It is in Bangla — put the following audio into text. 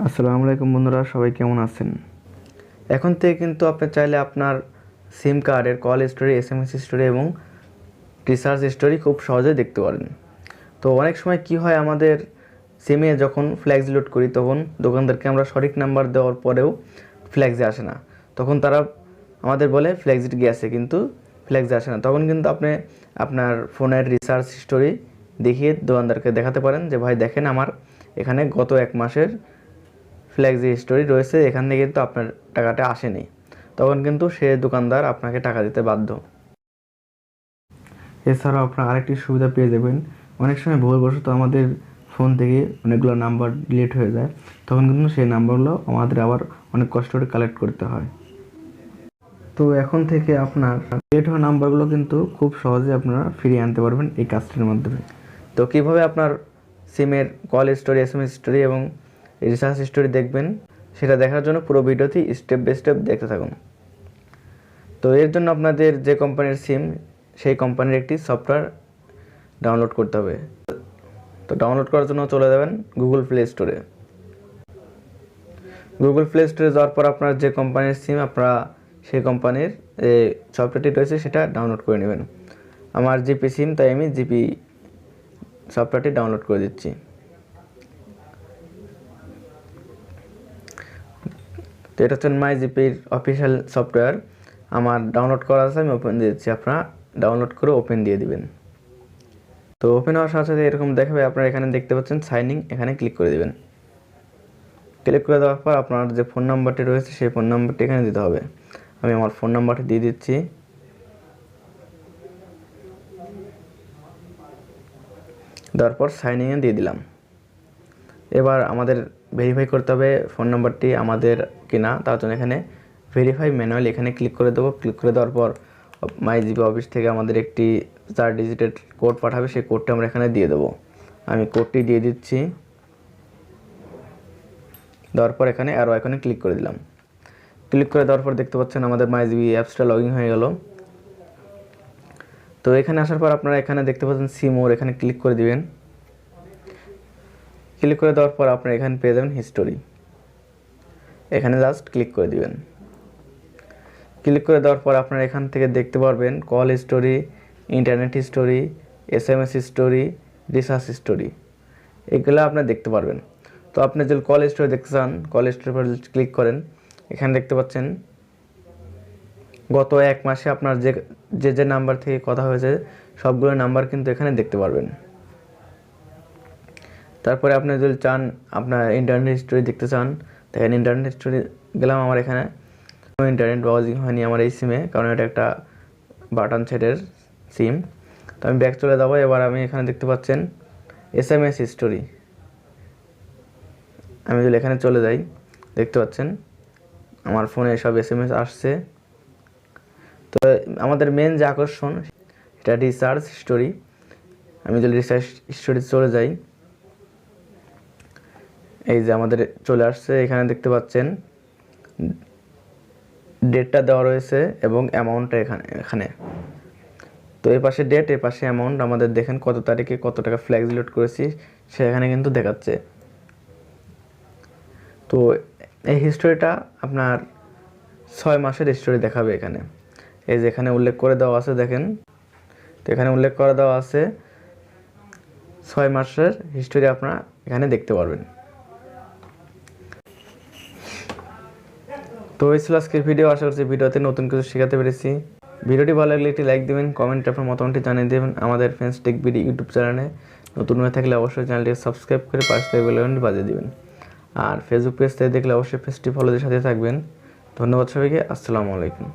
আসসালামু আলাইকুম বন্ধুরা, সবাই কেমন আছেন? এখন থেকে কিন্তু আপনি চাইলে আপনার সিম কার্ডের কল স্টোরি, SMS স্টোরি এবং রিচার্জ স্টোরি খুব সহজেই দেখতে পারেন। তো অনেক সময় কি হয়, আমাদের সিমে যখন ফ্ল্যাক্স লোড করি তখন দোকানদারকে আমরা সঠিক নাম্বার দেওয়ার পরেও ফ্ল্যাক্সে আসে না। তখন তারা আমাদের বলে ফ্ল্যাক্সিট গেছে, কিন্তু ফ্ল্যাক্সে আসে না। তখন কিন্তু আপনি আপনার ফোনের রিচার্জ স্টোরি দেখিয়ে দোকানদারকে দেখাতে পারেন যে ভাই দেখেন, আমার এখানে গত 1 মাসের ফ্ল্যাক্সি স্টোরি রয়েছে, এখান থেকে কিন্তু আপনার টাকাটা আসেনি। তখন কিন্তু সে দোকানদার আপনাকে টাকা দিতে বাধ্য। এছাড়াও আপনারা আরেকটি সুবিধা পেয়ে যাবেন, অনেক সময় ভুলবশত আমাদের ফোন থেকে অনেকগুলো নাম্বার ডিলিট হয়ে যায়, তখন কিন্তু সেই নাম্বারগুলো আমাদের আবার অনেক কষ্ট করে কালেক্ট করতে হয়। তো এখন থেকে আপনার ডিলিট হওয়া নাম্বারগুলো কিন্তু খুব সহজে আপনারা ফিরিয়ে আনতে পারবেন এই কাজটির মাধ্যমে। তো কীভাবে আপনার সিমের কল স্টোরি, SMS স্টোরি এবং রিচার্জ স্টোরি দেখবেন, সেটা দেখার জন্য পুরো ভিডিওটি স্টেপ বাই স্টেপ দেখতে থাকুন। তো এর জন্য আপনাদের যে কোম্পানির সিম, সেই কোম্পানির একটি সফটওয়্যার ডাউনলোড করতে হবে। তো ডাউনলোড করার জন্য চলে যাবেন গুগল প্লে স্টোরে। গুগল প্লে স্টোরে যাওয়ার পর আপনার যে কোম্পানির সিম, আপনারা সেই কোম্পানির যে সফটওয়্যারটি রয়েছে সেটা ডাউনলোড করে নেবেন। আমার জিপি সিম, তাই আমি জিপি সফটওয়্যারটি ডাউনলোড করে দিচ্ছি। তো এটা হচ্ছে মাই জিপির অফিসিয়াল সফটওয়্যার, আমার ডাউনলোড করা আছে, আমি ওপেন দিয়ে দিচ্ছি। আপনারা ডাউনলোড করে ওপেন দিয়ে দিবেন। তো ওপেন হওয়ার সাথে সাথে এরকম দেখাবে, আপনারা এখানে দেখতে পাচ্ছেন সাইনিং, এখানে ক্লিক করে দিবেন। ক্লিক করে দেওয়ার পর আপনার যে ফোন নাম্বারটি রয়েছে সেই ফোন নাম্বারটি এখানে দিতে হবে। আমি আমার ফোন নাম্বারটি দিয়ে দিচ্ছি। দেওয়ার পর সাইনিংয়ে দিয়ে দিলাম। এবার আমাদের ভেরিফাই করতে হবে ফোন নাম্বারটি আমাদের কিনা, তার জন্য এখানে ভেরিফাই ম্যানুয়াল এখানে ক্লিক করে দেবো। ক্লিক করে দেওয়ার পর মাই জিপি অফিস থেকে আমাদের একটি 4 ডিজিটের কোড পাঠাবে, সেই কোডটি আমরা এখানে দিয়ে দেবো। আমি কোডটি দিয়ে দিচ্ছি। দেওয়ার পর এখানে অ্যারো আইকনে ক্লিক করে দিলাম। ক্লিক করে দেওয়ার পর দেখতে পাচ্ছেন আমাদের মাই জিপি অ্যাপসটা লগইন হয়ে গেল। তো এখানে আসার পর আপনারা এখানে দেখতে পাচ্ছেন সি মোর, এখানে ক্লিক করে দিবেন। ক্লিক করে দেওয়ার পর আপনারা এখানে পেয়ে যাবেন হিস্টোরি, এখানে জাস্ট ক্লিক করে দিবেন। ক্লিক করে দেওয়ার পর আপনারা এখান থেকে দেখতে পারবেন call story, internet story, SMS story, recharge story, এগুলো আপনারা দেখতে পারবেন। তো আপনি যদি কল স্টোরি দেখতে চান, কল স্টোরির উপর ক্লিক করেন, এখানে দেখতে পাচ্ছেন গত 1 মাসে আপনার যে নাম্বার থেকে কথা হয়েছে সবগুলো নাম্বার কিন্তু এখানে দেখতে পারবেন। তারপরে আপনি যদি চান আপনার ইন্টারনেট স্টোরি দেখতে চান, দেখেন ইন্টারনেট স্টোরি গেলাম। আমার এখানে ইন্টারনেট ব্রাউজিং হয়নি আমার এই সিমে, কারণ এটা একটা বাটন সেটের সিম। তো আমি ব্যাক চলে যাবো। এবার আমি এখানে দেখতে পাচ্ছেন SMS স্টোরি, আমি যদি এখানে চলে যাই দেখতে পাচ্ছেন আমার ফোনে সব SMS আসছে। তো আমাদের মেন যে আকর্ষণ এটা রিচার্জ স্টোরি। আমি যদি রিচার্জ স্টোরি চলে যাই, এই যে আমাদের চলে আসছে, এখানে দেখতে পাচ্ছেন ডেটটা দেওয়া রয়েছে এবং অ্যামাউন্টটা এখানে। তো এই পাশে ডেট, এই পাশে অ্যামাউন্ট, আমাদের দেখেন কত তারিখে কত টাকা ফ্ল্যাক্স লোড করেছি সেখানে কিন্তু দেখাচ্ছে। তো এই হিস্টোরিটা আপনার 6 মাসের হিস্টোরি দেখাবে এখানে। এই যে এখানে উল্লেখ করে দেওয়া আছে, দেখেন। তো এখানে উল্লেখ করে দেওয়া আছে 6 মাসের হিস্টোরি আপনারা এখানে দেখতে পারবেন। তো এই ছিল আজকের ভিডিও। আশা করছি ভিডিওতে নতুন কিছু শেখাতে পেরেছি। ভিডিওটি ভালো লাগলে একটি লাইক দেবেন, কমেন্টে আপনার মতামতটি জানিয়ে দেবেন। আমাদের ফ্রেন্ডস টেক বিডি ইউটিউব চ্যানেলে নতুন হয়ে থাকলে অবশ্যই চ্যানেলটিকে সাবস্ক্রাইব করে পাশে থাকা বেল আইকনটি বাজিয়ে দেবেন। আর ফেসবুক পেজ থেকে দেখলে অবশ্যই পেজটি ফলো দিয়ে সাথে থাকবেন। ধন্যবাদ সবাইকে। আসসালামু আলাইকুম।